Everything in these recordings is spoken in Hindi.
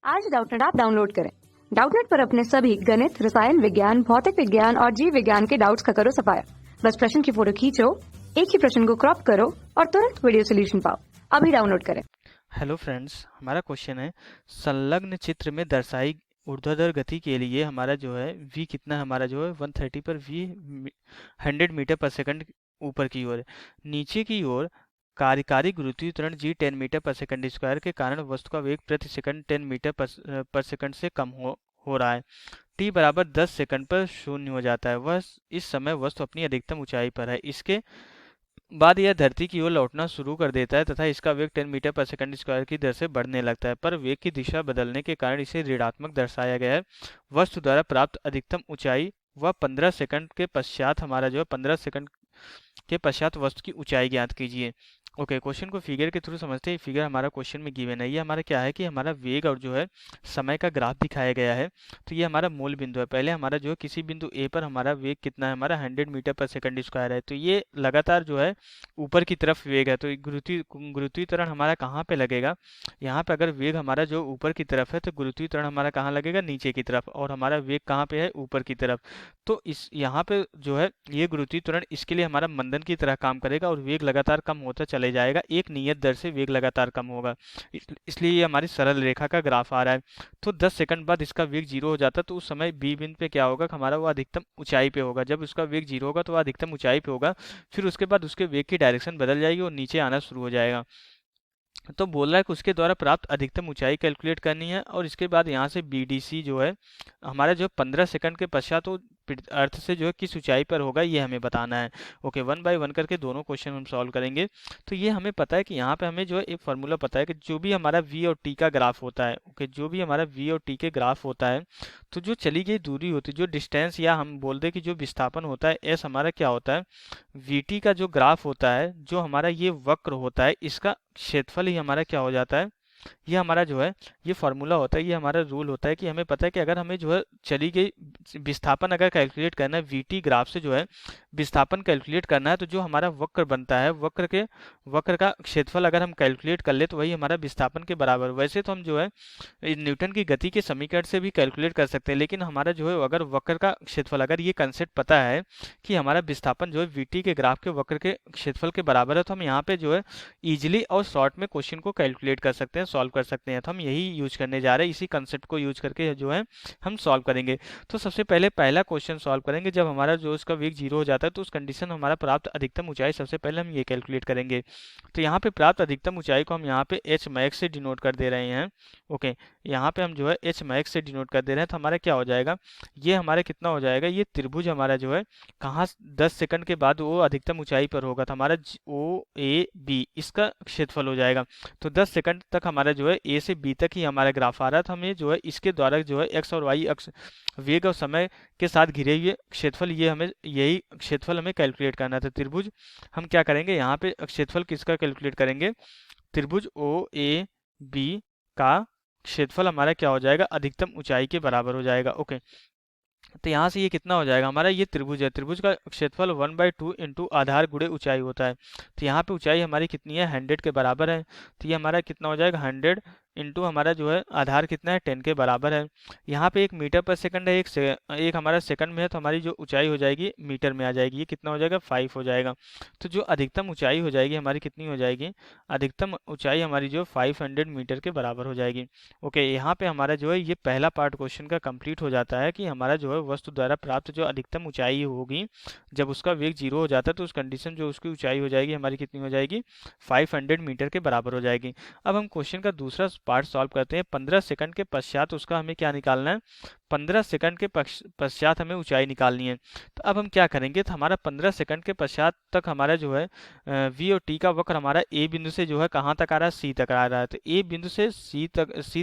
आज डाउटनेट ऐप डाउनलोड करें। डाउटनेट पर अपने सभी गणित, रसायन विज्ञान, भौतिक विज्ञान और जीव विज्ञान के डाउट्स का करो सफाया। बस प्रश्न की फोटो खींचो, एक ही प्रश्न को क्रॉप करो और तुरंत वीडियो सोल्यूशन पाओ। अभी डाउनलोड करें। हेलो फ्रेंड्स, हमारा क्वेश्चन है संलग्न चित्र में दर्शाई ऊर्ध्वाधर गति के लिए हमारा जो है v कितना है, हमारा जो है 130 पर v 100 मीटर पर सेकंड ऊपर की ओर है। नीचे की ओर कार्यकारी गुरुत्वीय त्वरण g 10 मीटर पर सेकंड स्क्वायर के कारण वस्तु का वेग प्रति सेकंड 10 मीटर पर सेकंड से कम हो रहा है। t बराबर 10 सेकंड पर शून्य हो जाता है। वह इस समय वस्तु अपनी अधिकतम ऊंचाई पर है। इसके बाद यह धरती की ओर लौटना शुरू कर देता है तथा इसका वेग 10 मीटर पर सेकंड स्क्वायर की दर से बढ़ने लगता है, पर वेग की दिशा बदलने के कारण इसे ऋणात्मक दर्शाया गया है। वस्तु द्वारा प्राप्त अधिकतम ऊंचाई व 15 सेकंड के पश्चात हमारा जो है 15 सेकंड के पश्चात वस्तु की ऊंचाई ज्ञात कीजिए। ओके, क्वेश्चन को फिगर के थ्रू समझते हैं। फिगर हमारा क्वेश्चन में गिवन है। ये हमारा क्या है कि हमारा वेग और जो है समय का ग्राफ दिखाया गया है। तो ये हमारा मूल बिंदु है। पहले हमारा जो है किसी बिंदु ए पर हमारा वेग कितना है, हमारा 100 मीटर पर सेकंड स्क्वायर है। तो ये लगातार जो है ऊपर की तरफ वेग है। तो गुरुत्वीय त्वरण हमारा कहाँ पे लगेगा, यहाँ पे अगर वेग हमारा जो ऊपर की तरफ है तो गुरुत्वीय त्वरण हमारा कहाँ लगेगा, नीचे की तरफ, और हमारा वेग कहाँ पे है, ऊपर की तरफ। तो इस यहाँ पे जो है ये गुरुत्वीय त्वरण इसके लिए हमारा मंदन की तरह काम करेगा और वेग लगातार कम होता चले जाएगा। एक नियत दर से वेग लगातार कम होगा। इसलिए ये हमारी सरल रेखा का ग्राफ आ रहा है। तो 10 सेकंड बाद इसका वेग जीरो हो जाता है। तो उस समय बी बिंदु पे क्या होगा, हमारा वो अधिकतम ऊंचाई पे होगा। जब उसका वेग जीरो होगा तो वह अधिकतम ऊंचाई पे होगा। फिर उसके बाद उसके वेग की डायरेक्शन बदल जाएगी और नीचे आना शुरू हो जाएगा। तो बोल रहा है कि उसके द्वारा प्राप्त अधिकतम ऊंचाई कैलकुलेट करनी है और इसके बाद यहाँ से बीडीसी जो है हमारा जो 15 सेकंड के पश्चात वो अर्थ से जो है किस ऊंचाई पर होगा ये हमें बताना है। ओके, वन बाय वन करके दोनों क्वेश्चन हम सॉल्व करेंगे। तो ये हमें पता है कि यहाँ पे हमें जो है एक फार्मूला पता है कि जो भी हमारा वी और टी का ग्राफ होता है, ओके, जो भी हमारा वी और टी के ग्राफ होता है, तो जो चली गई दूरी होती है, जो डिस्टेंस, या हम बोल दें कि जो विस्थापन होता है, एस हमारा क्या होता है, वीटी का जो ग्राफ होता है, जो हमारा ये वक्र होता है, इसका क्षेत्रफल ही हमारा क्या हो जाता है। ये हमारा जो है ये फॉर्मूला होता है, ये हमारा रूल होता है कि हमें पता है कि अगर हमें जो है चली गई विस्थापन अगर कैलकुलेट करना है, वीटी ग्राफ से जो है विस्थापन कैलकुलेट करना है, तो जो हमारा वक्र बनता है, वक्र का क्षेत्रफल अगर हम कैलकुलेट कर ले तो वही हमारा विस्थापन के बराबर। वैसे तो हम जो है न्यूटन की गति के समीकरण से भी कैलकुलेट कर सकते हैं, लेकिन हमारा जो है अगर वक्र का क्षेत्रफल, अगर ये कंसेप्ट पता है कि हमारा विस्थापन जो है वीटी के ग्राफ के वक्र के क्षेत्रफल के बराबर है, तो हम यहाँ पे जो है इजिली और शॉर्ट में क्वेश्चन को कैलकुलेट कर सकते हैं, सॉल्व कर सकते हैं। तो हम यही यूज करने जा रहे हैं, इसी कंसेप्ट को यूज करके जो है हम सॉल्व करेंगे। तो सबसे पहले पहला क्वेश्चन सॉल्व करेंगे। जब हमारा जो उसका वेग जीरो हो जाता है तो उस कंडीशन में हमारा प्राप्त अधिकतम ऊंचाई सबसे पहले हम ये कैलकुलेट करेंगे। तो यहाँ पे प्राप्त अधिकतम ऊंचाई को हम यहाँ पे एच मैक्स से डिनोट कर दे रहे हैं। ओके, यहाँ पे हम जो है एच मैक्स से डिनोट कर दे रहे हैं। तो हमारा क्या हो जाएगा, ये हमारा कितना हो जाएगा, ये त्रिभुज हमारा जो है कहाँ 10 सेकंड के बाद वो अधिकतम ऊंचाई पर होगा, तो हमारा ओ ए बी इसका क्षेत्रफल हो जाएगा। तो 10 सेकंड तक हमारा जो है ए से बी तक ही हमारा ग्राफ आ रहा था। हमें जो है इसके द्वारा जो है एक्स और वाई अक्ष, वेग और समय के साथ घिरे हुए क्षेत्रफल, ये हमें यही क्षेत्रफल हमें कैलकुलेट करना था। त्रिभुज हम क्या करेंगे, यहाँ पे क्षेत्रफल किसका कैलकुलेट करेंगे, त्रिभुज ओ ए बी का क्षेत्रफल हमारा क्या हो जाएगा, अधिकतम ऊंचाई के बराबर हो जाएगा। ओके, तो यहाँ से ये कितना हो जाएगा, हमारा ये त्रिभुज है, त्रिभुज का क्षेत्रफल 1/2 इंटू आधार गुणे ऊंचाई होता है। तो यहाँ पे ऊंचाई हमारी कितनी है, 100 के बराबर है। तो ये हमारा कितना हो जाएगा, 100 इंटू हमारा जो है आधार कितना है, 10 के बराबर है। यहाँ पे 1 मीटर पर सेकंड है, एक हमारा सेकंड में है, तो हमारी जो ऊंचाई हो जाएगी मीटर में आ जाएगी। ये कितना हो जाएगा, 5 हो जाएगा। तो जो अधिकतम ऊंचाई हो जाएगी हमारी कितनी हो जाएगी, अधिकतम ऊंचाई हमारी जो 500 मीटर के बराबर हो जाएगी। ओके, यहाँ पे हमारा जो है ये पहला पार्ट क्वेश्चन का कंप्लीट हो जाता है कि हमारा जो है वस्तु द्वारा प्राप्त जो अधिकतम ऊंचाई होगी, जब उसका वेग जीरो हो जाता है तो उस कंडीशन जो उसकी ऊंचाई हो जाएगी हमारी कितनी हो जाएगी, 500 मीटर के बराबर हो जाएगी। अब हम क्वेश्चन का दूसरा पार्ट सॉल्व करते हैं। 15 सेकंड के पश्चात उसका हमें क्या निकालना है, 15 सेकंड के पश्चात हमें ऊंचाई निकालनी है। तो अब हम क्या करेंगे, तो हमारा 15 सेकंड के पश्चात तक हमारा जो है वी और टी का वक्र हमारा ए बिंदु से जो है कहाँ तक आ रहा है, सी तक आ रहा है। तो ए बिंदु से सी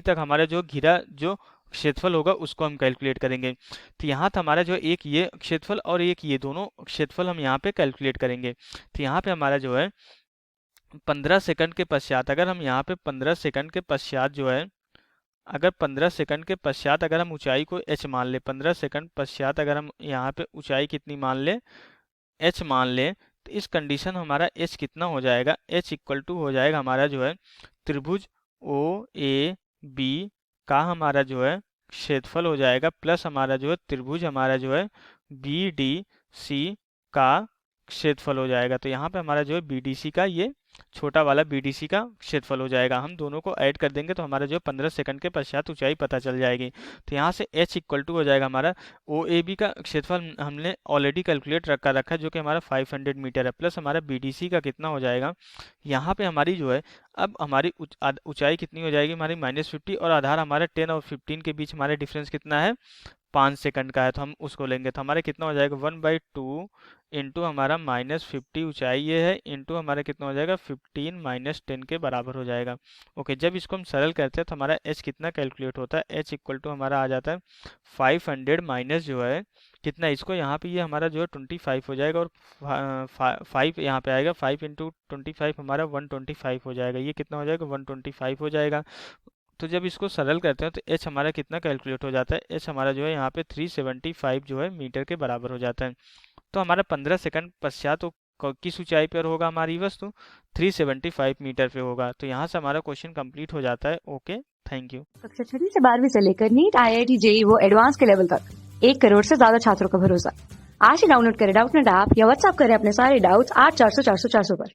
तक हमारा जो घिरा जो क्षेत्रफल होगा उसको हम कैलकुलेट करेंगे। तो यहाँ था हमारा जो एक ये क्षेत्रफल और एक ये दोनों क्षेत्रफल हम यहाँ पे कैलकुलेट करेंगे। तो यहाँ पे हमारा जो है 15 सेकंड के पश्चात, अगर हम यहाँ पे 15 सेकंड के पश्चात जो है, अगर 15 सेकंड के पश्चात अगर हम ऊंचाई को h मान ले, 15 सेकंड पश्चात अगर हम यहाँ पे ऊंचाई कितनी मान ले, h मान ले, तो इस कंडीशन हमारा h कितना हो जाएगा, h इक्वल टू हो जाएगा हमारा जो है त्रिभुज ओ ए बी का हमारा जो है क्षेत्रफल हो जाएगा प्लस हमारा जो है त्रिभुज हमारा जो है BDC का क्षेत्रफल हो जाएगा। तो यहाँ पे हमारा जो है BDC का ये छोटा वाला BDC का क्षेत्रफल हो जाएगा। हम दोनों को ऐड कर देंगे तो हमारा जो है 15 सेकंड के पश्चात ऊंचाई पता चल जाएगी। तो यहाँ से H इक्वल टू हो जाएगा हमारा OAB का क्षेत्रफल हमने ऑलरेडी कैलकुलेट रखा है जो कि हमारा 500 मीटर है, प्लस हमारा BDC का कितना हो जाएगा। यहाँ पे हमारी जो है अब हमारी ऊंचाई कितनी हो जाएगी हमारी -50, और आधार हमारा 10 और 15 के बीच हमारे डिफरेंस कितना है 5 सेकंड का है। तो हम उसको लेंगे तो हमारा कितना हो जाएगा 1/2 इंटू हमारा -50 ऊंचाई ये है इंटू हमारा कितना हो जाएगा 15 - 10 के बराबर हो जाएगा। ओके, जब इसको हम सरल करते हैं तो हमारा H कितना कैलकुलेट होता है, H इक्वल टू हमारा आ जाता है 500 माइनस जो है कितना, इसको यहाँ पे ये हमारा जो है 25 हो जाएगा, और 5 यहाँ पे आएगा, 5 इंटू 25 हमारा 125 हो जाएगा। ये कितना हो जाएगा 125 हो जाएगा। तो जब इसको सरल करते हैं तो H हमारा कितना कैलकुलेट हो जाता है, H हमारा जो है यहाँ पे 375 जो है मीटर के बराबर हो जाता है। तो हमारा 15 सेकंड पश्चात तो किस ऊंचाई पर होगा हमारी वस्तु 375 मीटर पे होगा। तो यहाँ से हमारा क्वेश्चन कंप्लीट हो जाता है। Okay, thank you. कक्षा 6वीं से 12वीं से लेकर नीट, IIT, JEE वो एडवांस के लेवल तक 1 करोड़ से ज्यादा छात्रों का भरोसा। आज ही डाउनलोड करें डाउटनेट ऐप या व्हाट्सएप करें अपने सारे डाउट्स 8400 400 400 पर।